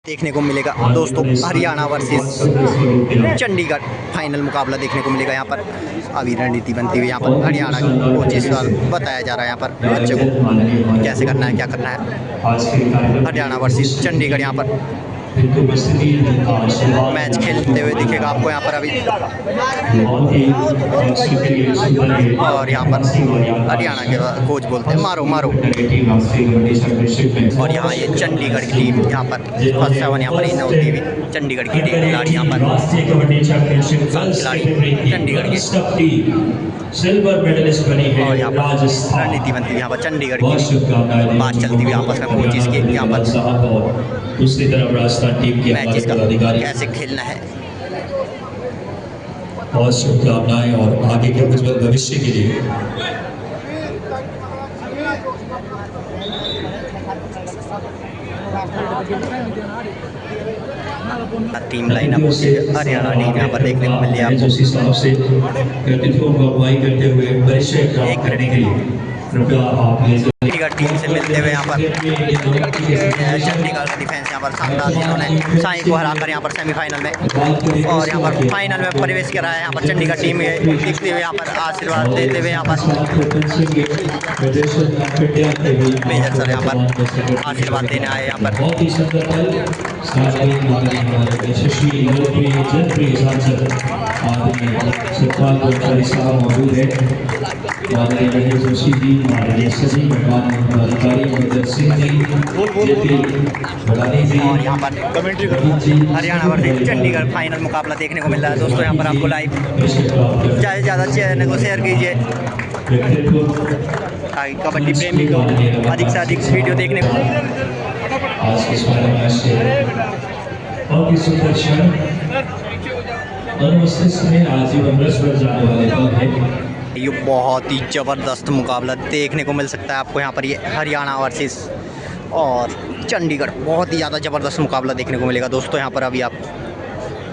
देखने को मिलेगा दोस्तों, हरियाणा वर्सेस चंडीगढ़ फाइनल मुकाबला देखने को मिलेगा। यहाँ पर अभी रणनीति बनती हुई यहाँ पर हरियाणा कोचिस बताया जा रहा है यहाँ पर बच्चे को कैसे करना है, क्या करना है। हरियाणा वर्सेस चंडीगढ़ यहाँ पर मैच खेलते हुए दिखेगा आपको यहाँ पर अभी। और यहाँ पर हरियाणा के कोच बोलते हैं मारो मारो। और यहाँ ये चंडीगढ़ की टीम यहाँ पर फर्स्ट 7 यहाँ पर इन होती हुई चंडीगढ़ की टीम खिलाड़ी यहाँ पर खिलाड़ी चंडीगढ़ के सिल्वर मेडलिस्ट बनी है। और यहाँ पर रणनीति बनती है यहाँ पर चंडीगढ़ की बात चलती हुई आपस में कोचिस के यहाँ पर दूसरी तरफ राजस्थान टीम की मैचेस का कैसे खेलना है। बहुत शुभकामनाएं और आगे के उज्जवल भविष्य के लिए। टीम लाइनअप होती है हरियाणा टीम यहाँ पर देखने को मिल रही है आपको। उस हिसाब से व्यक्तित्वों को अगुवाई करते हुए परिचय प्राप्त करने के लिए कृपया आप चंडीगढ़ टीम से मिलते हुए यहाँ पर चंडीगढ़ का डिफेंस यहाँ पर शानदार, जिन्होंने साई को हराकर यहाँ पर सेमीफाइनल में और यहाँ पर फाइनल में प्रवेश करा है। यहाँ पर चंडीगढ़ टीम दिखते हुए यहाँ पर आशीर्वाद देते हुए यहाँ पर मेजर सर यहाँ पर आशीर्वाद देने आए यहाँ पर। बहुत ही सुंदर पल यशस्वी लोकप्रिय जनप्रिय सांसद सत्पाल मौजूद है। जोशी जी, माननीय सभी मेहमान अधिकारी अमरिंदर सिंह जी, और यहाँ पर हरियाणा वर्सेस चंडीगढ़ फाइनल मुकाबला देखने को मिल रहा है दोस्तों। यहाँ पर आपको लाइव ज़्यादा से ज़्यादा चैनल को शेयर कीजिए ताकि कबड्डी प्रेमी को अधिक से अधिक वीडियो देखने को। आज के फाइनल मैच बहुत ही सुंदर क्षण मस्तिष्क में आजीवन रस भर जाने वाले पल है। ये बहुत ही ज़बरदस्त मुकाबला देखने को मिल सकता है आपको यहाँ पर। ये हरियाणा वर्सेस और चंडीगढ़ बहुत ही ज़्यादा ज़बरदस्त मुकाबला देखने को मिलेगा दोस्तों। यहाँ पर अभी आप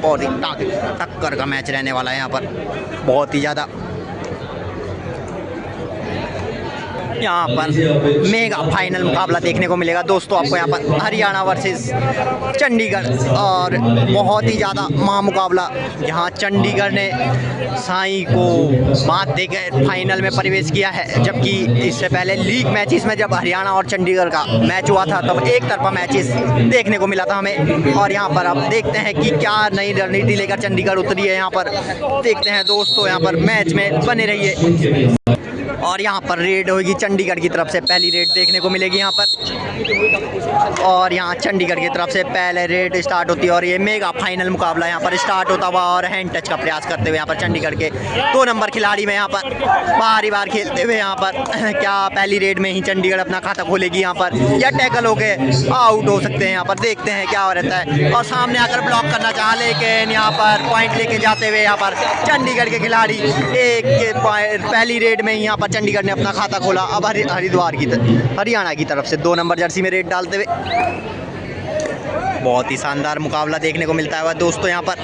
बहुत ही टक्कर का मैच रहने वाला है यहाँ पर, बहुत ही ज़्यादा। यहाँ पर मेगा फाइनल मुकाबला देखने को मिलेगा दोस्तों आपको यहाँ पर हरियाणा वर्सेस चंडीगढ़। और बहुत ही ज़्यादा महामुकाबला, यहाँ चंडीगढ़ ने साई को मात देकर फाइनल में प्रवेश किया है, जबकि इससे पहले लीग मैचेस में जब हरियाणा और चंडीगढ़ का मैच हुआ था तब एक तरफा मैचेस देखने को मिला था हमें। और यहाँ पर अब देखते हैं कि क्या नई रणनीति लेकर चंडीगढ़ उतरी है यहाँ पर, देखते हैं दोस्तों। यहाँ पर मैच में बने रहिए। और यहाँ पर रेड होगी चंडीगढ़ की तरफ से, पहली रेड देखने को मिलेगी यहाँ पर। और यहाँ चंडीगढ़ की तरफ से पहले रेड स्टार्ट होती है और ये मेगा फाइनल मुकाबला यहाँ पर स्टार्ट होता हुआ और हैंड टच का प्रयास करते हुए यहाँ पर चंडीगढ़ के 2 नंबर खिलाड़ी में यहाँ पर बारी बार खेलते हुए यहाँ पर क्या पहली रेड में ही चंडीगढ़ अपना खाता खोलेगी यहाँ पर, या टैकल होके आउट हो सकते हैं यहाँ पर। देखते हैं क्या हो रहता है। और सामने आकर ब्लॉक करना चाहा, लेकिन यहाँ पर पॉइंट लेके जाते हुए यहाँ पर चंडीगढ़ के खिलाड़ी एक पहली रेड में ही यहाँ पर चंडीगढ़ ने अपना खाता खोला। अब हरिद्वार की हरियाणा की तरफ से 2 नंबर जर्सी में रेड डालते हुए बहुत ही शानदार मुकाबला देखने को मिलता है दोस्तों। यहाँ पर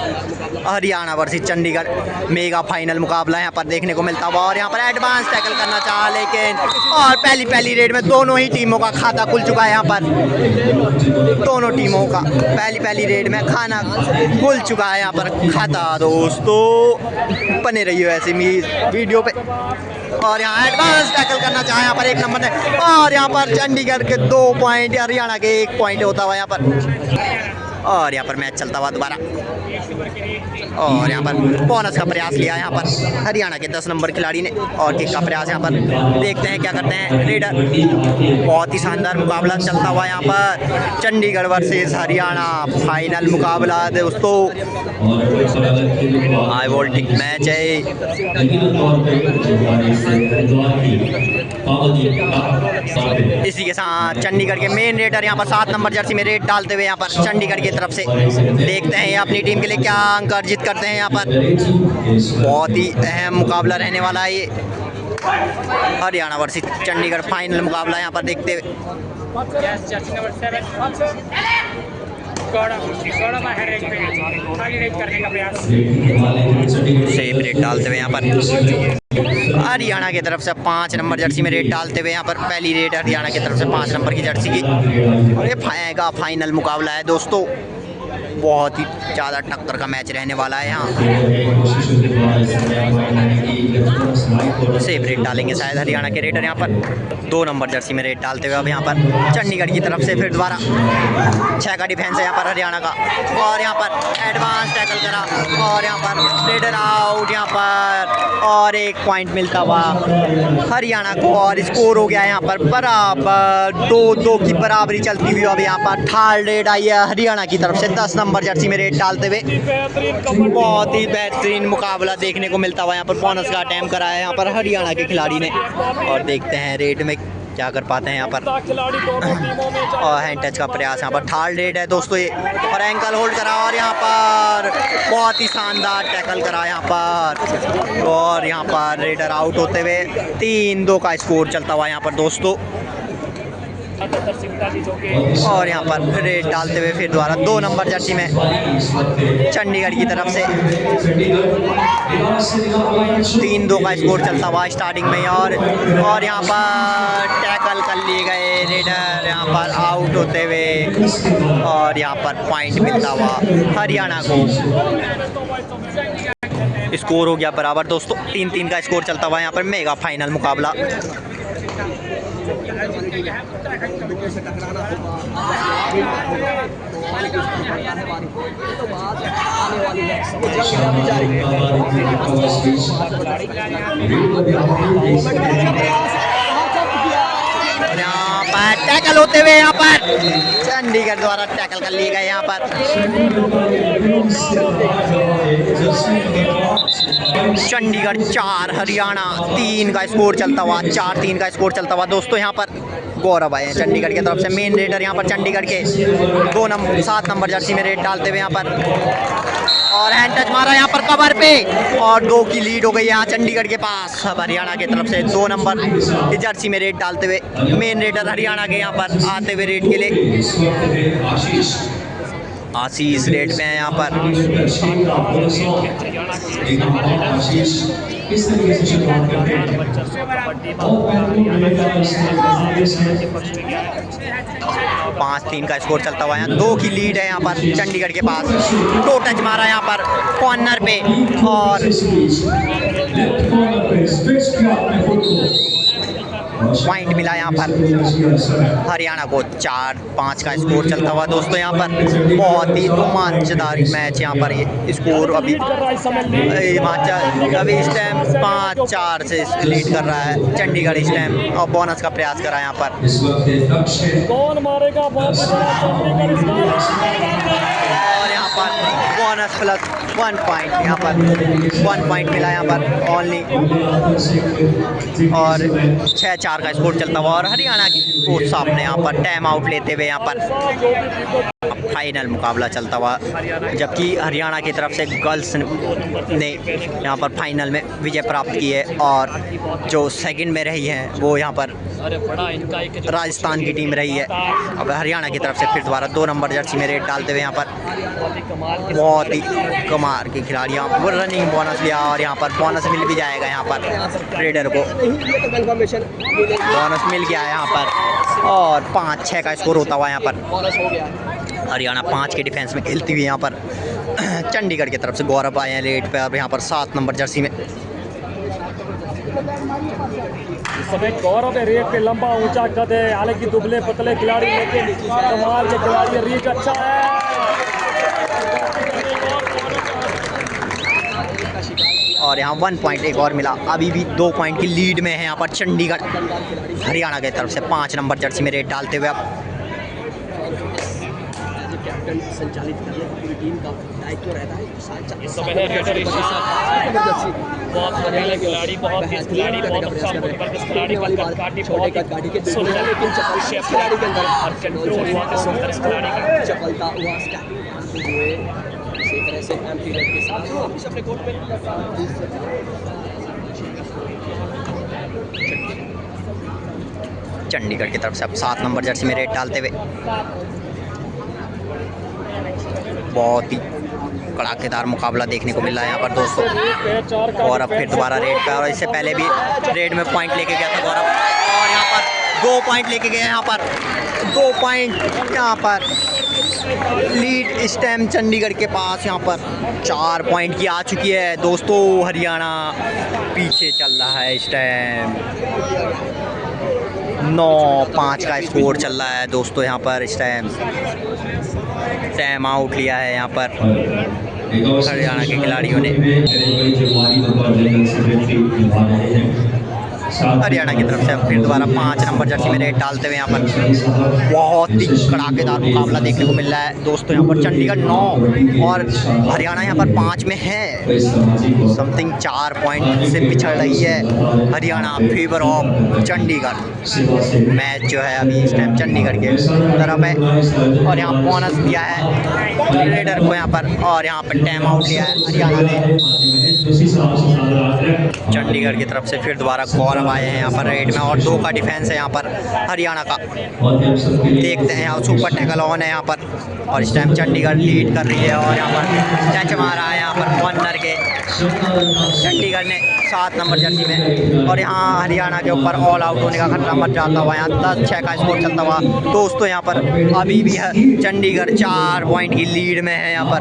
Haryana versus Chandigarh mega final मुकाबला यहाँ पर देखने को मिलता हुआ। और यहाँ पर एडवांस टैकल करना चाहा, लेकिन और पहली रेड में दोनों ही टीमों का खाता खुल चुका है यहाँ पर। दोनों टीमों का पहली रेड में खाना खुल चुका है यहाँ पर खाता दोस्तों। बने रहिए ऐसे वीडियो पे। और यहाँ एडवांस टैकल करना चाहा यहाँ पर 1 नंबर ने, और यहाँ पर चंडीगढ़ के 2 पॉइंट, हरियाणा के 1 पॉइंट होता हुआ यहाँ पर। और यहाँ पर मैच चलता हुआ दोबारा। और यहाँ पर बोनस का प्रयास लिया यहाँ पर हरियाणा के 10 नंबर खिलाड़ी ने, और किक का प्रयास यहाँ पर। देखते हैं क्या करते हैं रेडर। बहुत ही शानदार मुकाबला चलता हुआ यहाँ पर चंडीगढ़ वर्सेस हरियाणा फाइनल मुकाबला दोस्तों। हाई वोल्टेज मैच है। इसी के साथ चंडीगढ़ के मेन रेडर यहाँ पर 7 नंबर जर्सी में रेड डालते हुए यहाँ पर चंडीगढ़ की तरफ से देखते हैं अपनी टीम के लिए क्या अंक अर्जित करते हैं यहाँ पर। बहुत ही अहम मुकाबला रहने वाला है ये हरियाणा वर्सेस चंडीगढ़ फाइनल मुकाबला यहाँ पर देखते हुए। सेम रेट डालते हुए यहाँ पर हरियाणा की तरफ से 5 नंबर जर्सी में रेट डालते हुए यहाँ पर पहली रेट हरियाणा की तरफ से 5 नंबर की जर्सी की। और ये फाइनल मुकाबला है दोस्तों, बहुत ही ज़्यादा टक्कर का मैच रहने वाला है यहाँ। सेम रेट डालेंगे शायद हरियाणा के रेटर यहाँ पर 2 नंबर जर्सी में रेट डालते हुए अब यहाँ पर चंडीगढ़ की तरफ से फिर दोबारा 6 का डिफेंस है यहाँ पर हरियाणा का। और यहाँ पर एडवांस टैकल करा और यहाँ पर रेडर आउट यहाँ पर, और 1 पॉइंट मिलता हुआ हरियाणा को। और स्कोर हो गया यहाँ पर बराबर, 2-2 की बराबरी चलती हुई। अब यहाँ पर थर्ड रेट आई है हरियाणा की तरफ से 10 नंबर जर्सी में रेट डालते हुए। बहुत ही बेहतरीन मुकाबला देखने को मिलता हुआ यहाँ पर बोनस का अटैम्प्ट करा है यहाँ पर हरियाणा के खिलाड़ी ने। और देखते हैं रेट में क्या कर पाते हैं यहाँ पर। और हैंड टच का प्रयास यहाँ पर थर्ड रेट है दोस्तों ये, और एंकल होल्ड करा और यहाँ पर बहुत ही शानदार टैकल करा यहाँ पर। और यहाँ पर रेडर आउट होते हुए 3-2 का स्कोर चलता हुआ यहाँ पर दोस्तों। और यहाँ पर रेट डालते हुए फिर दोबारा 2 नंबर जर्सी में चंडीगढ़ की तरफ से 3-2 का स्कोर चलता हुआ स्टार्टिंग में। और यहाँ पर टैकल कर लिए गए रेडर यहाँ पर आउट होते हुए, और यहाँ पर पॉइंट मिलता हुआ हरियाणा को। स्कोर हो गया बराबर दोस्तों, 3-3 का स्कोर चलता हुआ यहाँ पर मेगा फाइनल मुकाबला। यहाँ पर टैकल होते हुए यहाँ पर चंडीगढ़ द्वारा टैकल कर लिए गए यहाँ पर। चंडीगढ़ 4 हरियाणा 3 का स्कोर चलता हुआ, 4-3 का स्कोर चलता हुआ दोस्तों। यहाँ पर गौरव आए हैं चंडीगढ़ की तरफ से, मेन रेडर यहाँ पर चंडीगढ़ के 7 नंबर जर्सी में रेट डालते हुए यहाँ पर। और हैंड टच मारा यहाँ पर कवर पे, और 2 की लीड हो गई यहाँ चंडीगढ़ के पास। अब हरियाणा की तरफ से 2 नंबर की जर्सी में रेट डालते हुए मेन रेडर हरियाणा के यहाँ पर आते हुए रेट के लिए आशीष रेट में है यहाँ पर। किस तरीके से शुरुआत करते हैं 5-3 का स्कोर चलता हुआ यहाँ 2 की लीड है यहाँ पर चंडीगढ़ के पास। 2 टच मारा यहाँ पर कॉर्नर पे, और पॉइंट मिला यहाँ पर हरियाणा को। 4-5 का स्कोर चलता हुआ दोस्तों यहाँ पर। बहुत ही रोमांचदार मैच यहाँ पर ये स्कोर अभी हिमाचल अभी इस टाइम 5-4 से लीड कर रहा है चंडीगढ़ इस टाइम, और बोनस का प्रयास करा यहाँ पर। कौन मारेगा और यहाँ पर बोनस प्लस 1 पॉइंट यहाँ पर 1 पॉइंट मिला यहाँ पर ओनली, और 6-4 का स्कोर चलता हुआ। और हरियाणा की कोच साहब ने यहाँ पर टाइम आउट लेते हुए यहाँ पर फाइनल मुकाबला चलता हुआ, जबकि हरियाणा की तरफ से गर्ल्स ने यहाँ पर फाइनल में विजय प्राप्त की है, और जो सेकंड में रही है वो यहाँ पर राजस्थान की टीम रही है। अब हरियाणा की तरफ से फिर दोबारा 2 नंबर जर्सी में रेट डालते हुए यहाँ पर बहुत ही कमाल के खिलाड़ी यहाँ पर रनिंग बोनस लिया, और यहाँ पर बोनस मिल भी जाएगा यहाँ पर रेडर को। बोनस मिल गया है यहाँ पर, और 5-6 का स्कोर होता हुआ यहाँ पर हरियाणा 5 के डिफेंस में खेलती हुई यहाँ पर चंडीगढ़ की तरफ से गौरव आए हैं रेट पे। अब यहाँ पर 7 नंबर जर्सी में इस समय गौरव है रेट पे, लंबा ऊंचा कद है, हालांकि दुबले पतले खिलाड़ी लेकिन कमाल के खिलाड़ी, रीच अच्छा है। और यहाँ 1 पॉइंट एक और मिला, अभी भी 2 पॉइंट की लीड में है यहाँ पर चंडीगढ़ हरियाणा की तरफ से 5 नंबर जर्सी में रेट डालते हुए। अब संचालित करने पूरी टीम का दायित्व रहता है। इस समय बहुत बढ़िया खिलाड़ी, बहुत तेज खिलाड़ी, बहुत अच्छा जबरदस्त खिलाड़ी, काटी छोटे कद काटी के दूसरे लेकिन चपलता खिलाड़ी के अंदर और कंट्रोल हुआ सुंदर खिलाड़ी का चपलता हुआ स्टैटिंग हुए इसी तरह से एम्प्टी रेड के साथ वापस अपने कोर्ट पे चंडीगढ़ की तरफ से अब 7 नंबर जर्सी में रेट डालते हुए बहुत ही कड़ाकेदार मुकाबला देखने को मिल रहा है यहाँ पर दोस्तों। और अब फिर दोबारा रेड पे, और इससे पहले भी रेड में पॉइंट लेके गया था गौरव, और यहाँ पर 2 पॉइंट लेके गए, यहाँ पर 2 पॉइंट यहाँ पर लीड इस टाइम चंडीगढ़ के पास यहाँ पर 4 पॉइंट की आ चुकी है दोस्तों। हरियाणा पीछे चल रहा है इस टाइम, 9-5 का स्कोर चल रहा है दोस्तों। यहाँ पर इस टाइम आउट लिया है यहाँ पर हरियाणा के खिलाड़ियों ने। हरियाणा की तरफ से फिर दोबारा 5 नंबर जर्सी में रेड डालते हुए यहाँ पर बहुत ही कड़ाकेदार मुकाबला देखने को मिल रहा है दोस्तों। यहाँ पर चंडीगढ़ 9 और हरियाणा यहाँ पर 5 में है, समथिंग 4 पॉइंट से पिछड़ रही है Haryana favour of Chandigarh. Match जो है अभी इस टाइम चंडीगढ़ के तरफ है, और यहाँ बोनस दिया है रेडर को यहाँ पर, और यहाँ पर टाइम आउट लिया है हरियाणा ने। चंडीगढ़ की तरफ से फिर दोबारा गौरव आए हैं यहाँ पर रेड में, और 2 का डिफेंस है यहाँ पर हरियाणा का। देखते हैं यहाँ सुपर टैकल ऑन है यहाँ पर, और इस टाइम चंडीगढ़ लीड कर रही है, और यहाँ पर टच मारा है यहाँ पर कॉर्नर के चंडीगढ़ ने 7 नंबर जर्सी में। और यहाँ हरियाणा के ऊपर ऑल आउट होने का खतरा मच जाता हुआ, यहाँ 10-6 का स्कोर चलता हुआ दोस्तों। यहाँ पर अभी भी है चंडीगढ़ 4 पॉइंट की लीड में है यहाँ पर।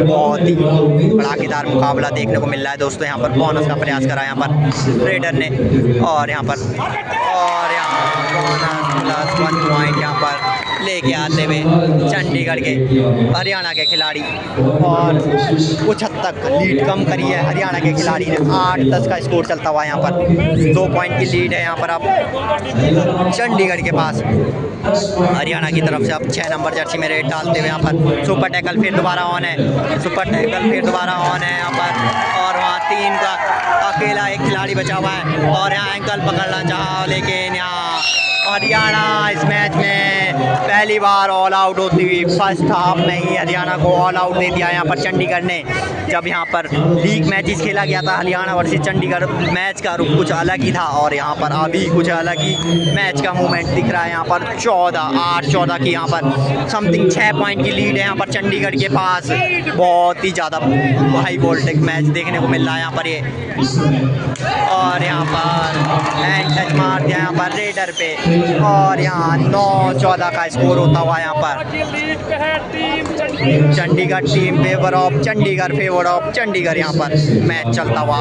बहुत ही कड़ाकेदार मुकाबला देखने को मिल रहा है दोस्तों। यहाँ पर बोनस का प्रयास करा यहाँ पर रेडर ने, और यहाँ पर बोनस +1 पॉइंट यहाँ पर लेके आते हुए चंडीगढ़ के हरियाणा के खिलाड़ी, और कुछ हद तक लीड कम करी है हरियाणा के खिलाड़ी ने। 8-10 का स्कोर चलता हुआ यहाँ पर 2 पॉइंट की लीड है यहाँ पर अब चंडीगढ़ के पास। हरियाणा की तरफ से अब 6 नंबर जर्सी में रेड डालते हुए यहाँ पर सुपर टैकल फिर दोबारा ऑन है, सुपर टैकल फिर दोबारा ऑन है यहाँ पर, और वहाँ 3 का अकेला एक खिलाड़ी बचा हुआ है, और यहाँ एंकल पकड़ना चाहा, लेकिन यहाँ हरियाणा इस मैच में पहली बार ऑल आउट होती हुई फर्स्ट हाफ में ही हरियाणा को ऑल आउट दे दिया यहाँ पर चंडीगढ़ ने। जब यहाँ पर लीग मैचेस खेला गया था हरियाणा वर्सेस चंडीगढ़, मैच का रुख कुछ अलग ही था, और यहाँ पर अभी कुछ अलग ही मैच का मूवमेंट दिख रहा है। यहाँ पर 8-14 की यहाँ पर समथिंग 6 पॉइंट की लीड है यहाँ पर चंडीगढ़ के पास। बहुत ही ज़्यादा हाई वोल्टेज मैच देखने को मिल रहा है यहाँ पर ये, और यहाँ पर हैंड टच मार दिया यहाँ पर रेडर पे, और यहाँ 9-14 का स्कोर होता हुआ यहाँ पर Chandigarh team favour of Chandigarh यहाँ पर मैच चलता हुआ।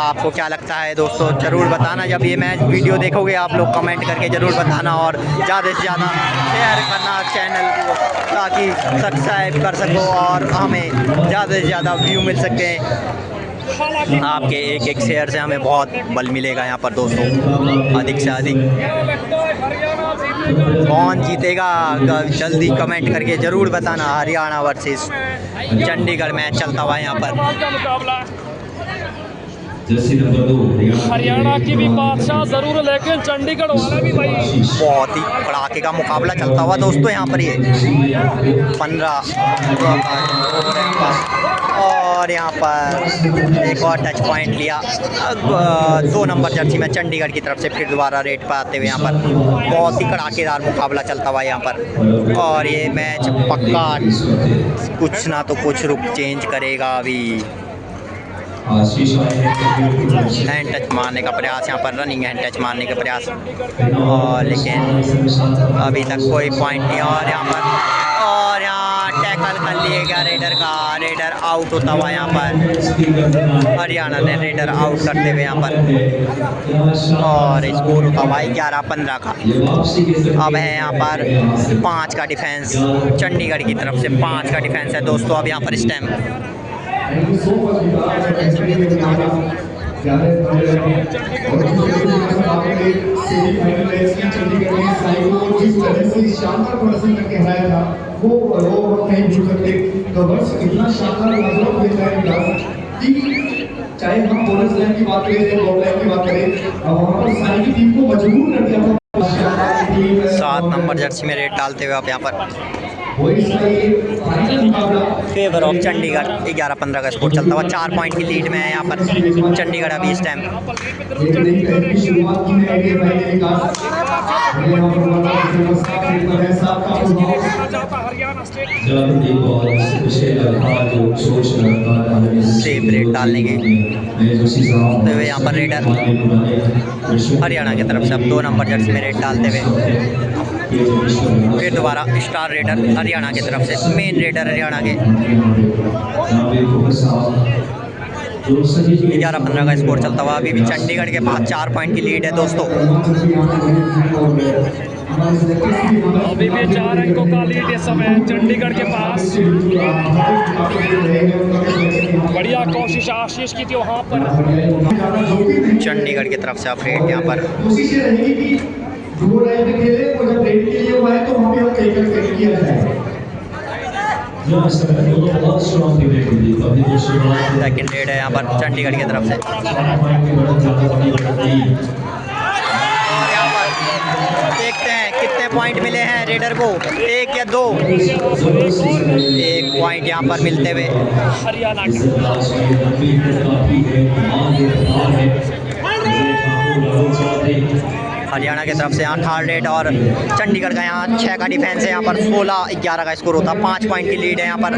आपको क्या लगता है दोस्तों, ज़रूर बताना। जब ये मैच वीडियो देखोगे आप लोग कमेंट करके ज़रूर बताना, और ज़्यादा से ज़्यादा शेयर करना चैनल को, ताकि सब्सक्राइब कर सको और हमें ज़्यादा से ज़्यादा व्यू मिल सके। आपके एक शेयर से हमें बहुत बल मिलेगा यहाँ पर दोस्तों, अधिक से अधिक। कौन जीतेगा जल्दी कमेंट करके ज़रूर बताना। हरियाणा वर्सेस चंडीगढ़ मैच चलता हुआ यहाँ पर। जर्सी नंबर 2 हरियाणा की भी बादशाह ज़रूर, लेकिन चंडीगढ़ वाला भी भाई बहुत ही कड़ाके का मुकाबला चलता हुआ दोस्तों यहाँ पर। ये 15 और यहाँ पर एक और टच पॉइंट लिया 2 नंबर जर्सी में चंडीगढ़ की तरफ से, फिर दोबारा रेड पर आते हुए यहाँ पर बहुत ही कड़ाकेदार मुकाबला चलता हुआ यहाँ पर। और ये मैच पक्का कुछ ना तो कुछ रुख चेंज करेगा अभी। हैंड टच मारने का प्रयास यहाँ पर, रनिंग हैंड टच मारने का प्रयास, और लेकिन अभी तक कोई पॉइंट नहीं। और यहाँ टैकल कर लिएगा रेडर का, रेडर आउट होता हुआ यहाँ पर। हरियाणा ने रेडर आउट करते हुए यहाँ पर, और स्कोर होता हुआ 11-15 का। अब है यहाँ पर 5 का डिफेंस, चंडीगढ़ की तरफ से 5 का डिफेंस है दोस्तों अब यहाँ पर इस टाइम। चाहे हम बोनस लाइन की बात करें, बॉल लाइन की बात करें, वहाँ पर सारी की टीम को मजबूर कर दिया था। 7 नंबर जर्सी में रेड डालते हुए आप यहाँ पर वही इसका ये फाइनल मुकाबला फेवर ऑफ चंडीगढ़ 11-15 का स्कोर चलता हुआ 4 पॉइंट की लीड में है यहाँ पर चंडीगढ़ अभी इस टाइम। एक नई पहल की शुरुआत की है ये भाई ने विकास यहाँ पर वाला नमस्कार पर है साहब का जागृति और विशेष अल्फाज जो सोच रखा है सेफ रेड डालने के तो वे यहाँ पर रेडर हरियाणा की तरफ से अब 2 नंबर जर्सी में रेड डालते हुए फिर दोबारा स्टार रेडर हरियाणा की तरफ से मेन रेडर हरियाणा के 11-15 का स्कोर चलता हुआ अभी भी चंडीगढ़ के पास 4 पॉइंट की लीड है दोस्तों। अभी भी 4 अंकों का लीड इस समय चंडीगढ़ के पास। बढ़िया कोशिश आशीष की थी वहाँ पर। चंडीगढ़ की तरफ से अब रेड यहाँ पर कोशिश ये रहेगी कि जो लाइन पे खेले वो जब रेड के लिए हुआ है तो वहाँ पे हम टेकल किया जाए। सेकंड रेड है यहाँ पर चंडीगढ़ की तरफ से। और यहाँ पर देखते हैं कितने पॉइंट मिले हैं रेडर को, 1 या 2। 1 पॉइंट यहाँ पर मिलते हुए हरियाणा हरियाणा की तरफ से यहाँ थर्ड रेड और चंडीगढ़ का यहाँ 6 का डिफेंस है। यहाँ पर 16-11 का स्कोर होता है। 5 पॉइंट की लीड है यहाँ पर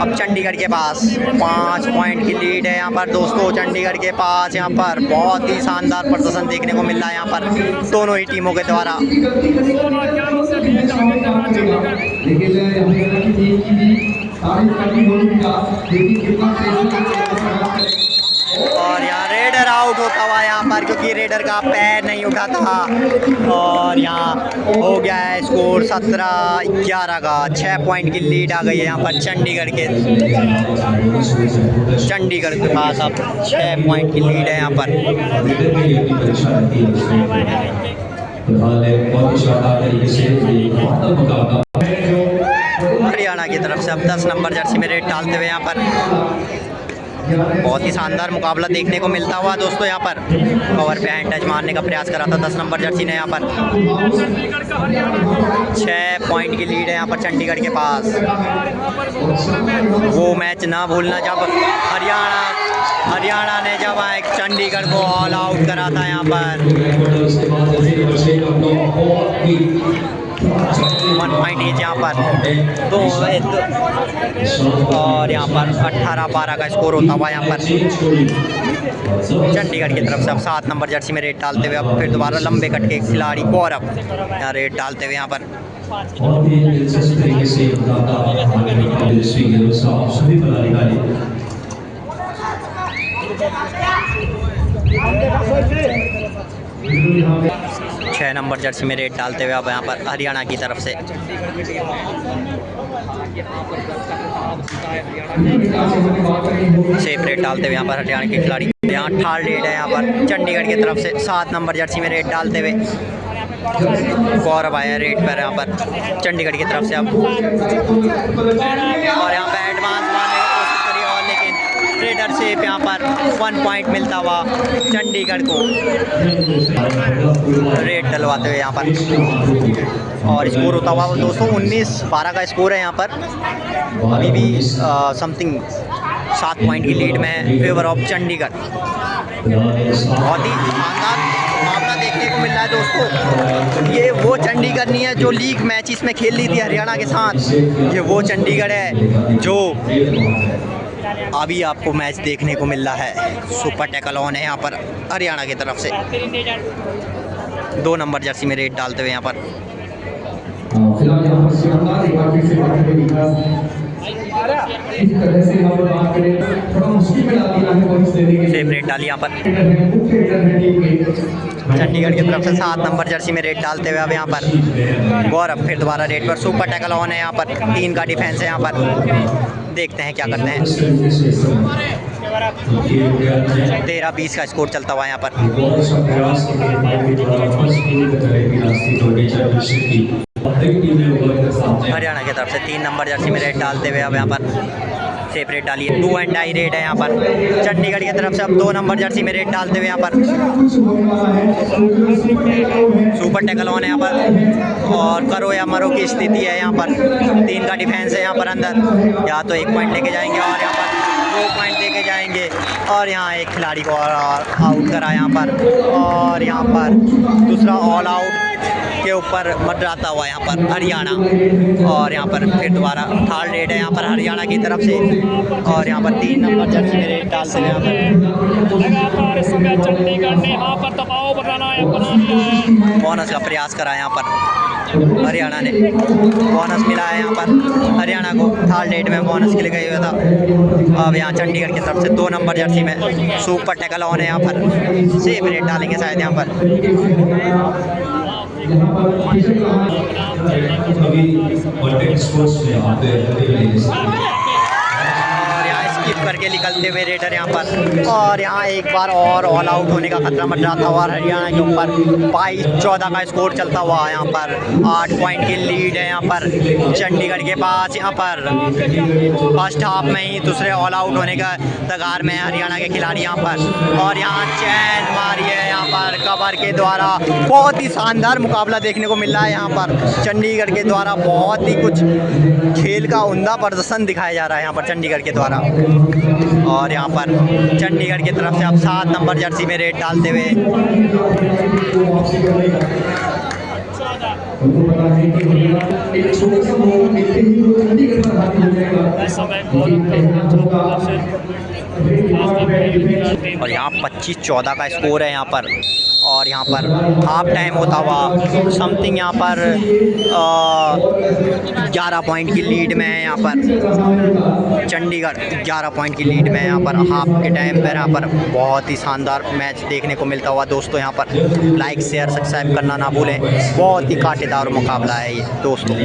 अब चंडीगढ़ के पास। 5 पॉइंट की लीड है यहाँ पर दोस्तों चंडीगढ़ के पास। यहाँ पर बहुत ही शानदार प्रदर्शन देखने को मिल रहा है यहाँ पर दोनों ही टीमों के द्वारा। और यहाँ रेडर आउट होता हुआ यहाँ पर क्योंकि रेडर का पैर नहीं उठा था और यहाँ हो गया है स्कोर 17-11 का। 6 पॉइंट की लीड आ गई है यहाँ पर चंडीगढ़ के पास अब 6 पॉइंट की लीड है यहाँ पर। हरियाणा की तरफ से अब 10 नंबर जर्सी में रेड डालते हुए यहाँ पर बहुत ही शानदार मुकाबला देखने को मिलता हुआ दोस्तों। यहाँ पर कवर पे हैंड टच मारने का प्रयास करा था 10 नंबर जर्सी ने। यहाँ पर 6 पॉइंट की लीड है यहाँ पर चंडीगढ़ के पास। वो मैच ना भूलना जब हरियाणा ने जब चंडीगढ़ को ऑल आउट करा था यहाँ पर। 1 पॉइंट ईच यहाँ पर और यहाँ पर 18-12 का स्कोर होता हुआ यहाँ पर चंडीगढ़ की तरफ से अब 7 नंबर जर्सी में रेड डालते हुए अब फिर दोबारा लंबे कट के खिलाड़ी गौरव यहाँ रेड डालते हुए यहाँ पर। बहुत ही दिलचस्प तरीके से सभी पदाधिकारी 6 नंबर जर्सी में रेड डालते हुए अब यहाँ पर हरियाणा की तरफ से सेफ रेड डालते हुए यहाँ पर हरियाणा के खिलाड़ी। यहाँ थर्ड रेड है यहाँ पर चंडीगढ़ की तरफ से 7 नंबर जर्सी में रेड डालते हुए गौरव आया रेड पर यहाँ पर चंडीगढ़ की तरफ से अब। और यहाँ पर एडवांस मारने की कोशिश करी और लेकिन रेडर से यहाँ पर 1 पॉइंट मिलता हुआ चंडीगढ़ को रेड डलवाते हुए यहाँ पर। और स्कोर होता हुआ दोस्तों 19-12 का स्कोर है यहाँ पर। अभी भी समथिंग 7 पॉइंट की लीड में है फेवर ऑफ चंडीगढ़। बहुत ही शानदार मुकाबला देखने को मिल रहा है दोस्तों। ये वो चंडीगढ़ नहीं है जो लीग मैच इसमें खेल रही थी हरियाणा के साथ। ये वो चंडीगढ़ है जो अभी आपको मैच देखने को मिल रहा है। सुपर टैकल ऑन है यहाँ पर हरियाणा की तरफ से 2 नंबर जर्सी में रेड डालते हुए यहाँ पर। फिलहाल यहाँ पर शानदार एक बार फिर से बात करें विकास इस तरह से हम बात करें थोड़ा मुश्किल में डाल दिया है पॉइंट्स देने के लिए। सेफ रेड डाली यहाँ पर चंडीगढ़ चंडीगढ़ की तरफ से 7 नंबर जर्सी में रेड डालते हुए अब यहाँ पर गौरव फिर दोबारा रेड पर। सुपर टैकल ऑन है यहाँ पर 3 का डिफेंस है यहाँ पर। देखते हैं क्या करते हैं। 13-20 का स्कोर चलता हुआ यहाँ पर। हरियाणा की तरफ से 3 नंबर जर्सी में रेड डालते हुए अब यहाँ पर सेपरेट डाली है। 2 एंड डाई रेड है यहाँ पर चंडीगढ़ की तरफ से। अब 2 नंबर जर्सी में रेड डालते हुए यहाँ पर सुपर टैकल ऑन है यहाँ पर, और करो या मरो की स्थिति है यहाँ पर। 3 का डिफेंस है यहाँ पर अंदर, या तो 1 पॉइंट लेके जाएंगे और यहाँ पर 2 पॉइंट लेके जाएंगे। और यहाँ एक खिलाड़ी को और आउट करा यहाँ पर, और यहाँ पर दूसरा ऑल आउट के ऊपर मंडराता हुआ यहाँ पर हरियाणा। और यहाँ पर फिर दोबारा थर्ड रेड है यहाँ पर हरियाणा की तरफ से, और यहाँ पर 3 नंबर जर्सी में रेड डालते हैं यहाँ पर। लगातार इस समय चंडीगढ़ ने यहाँ पर दबाव बना दिया है। बोनस का प्रयास करा यहाँ पर हरियाणा ने, बोनस मिला है यहाँ पर हरियाणा को। थर्ड रेड में बोनस के लिए गए हुआ था। अब यहाँ चंडीगढ़ की तरफ से 2 नंबर जर्सी में सुपर टैकल ऑन है यहाँ पर, सेफ रेड डालेंगे शायद यहाँ पर। अभी कॉन्टेक्ट स्पोर्ट्स में आप और यहाँ स्किप करके निकलते हुए रेडर यहाँ पर, और यहाँ एक बार और ऑल आउट होने का खतरा मंडराता हुआ हरियाणा के ऊपर। 22-14 का स्कोर चलता हुआ यहाँ पर। 8 पॉइंट की लीड है यहाँ पर चंडीगढ़ के पास। यहाँ पर फर्स्ट हाफ में ही दूसरे ऑल आउट होने का तगार में हरियाणा के खिलाड़ी यहाँ पर। और यहाँ चैन मारी है यहाँ पर कवर के द्वारा। बहुत ही शानदार मुकाबला देखने को मिल रहा है यहाँ पर चंडीगढ़ के द्वारा। बहुत ही कुछ खेल का उम्दा प्रदर्शन दिखाया जा रहा है यहाँ पर चंडीगढ़ के द्वारा। और यहाँ पर चंडीगढ़ की तरफ से अब 7 नंबर जर्सी में रेड डालते हुए उनको पता है कि हरियाणा एक छोटा सा मोड़ मिलते ही वो चंडीगढ़ पर हावी हो जाएगा। इस समय और यहाँ 25-14 का स्कोर है यहाँ पर। और यहाँ पर हाफ टाइम होता हुआ समथिंग यहाँ पर 11 पॉइंट की लीड में है यहाँ पर चंडीगढ़। 11 पॉइंट की लीड में है यहाँ पर हाफ के टाइम पर। यहाँ पर बहुत ही शानदार मैच देखने को मिलता हुआ दोस्तों। यहाँ पर लाइक शेयर सब्सक्राइब करना ना भूलें। बहुत ही कांटेदार मुकाबला है ये दोस्तों।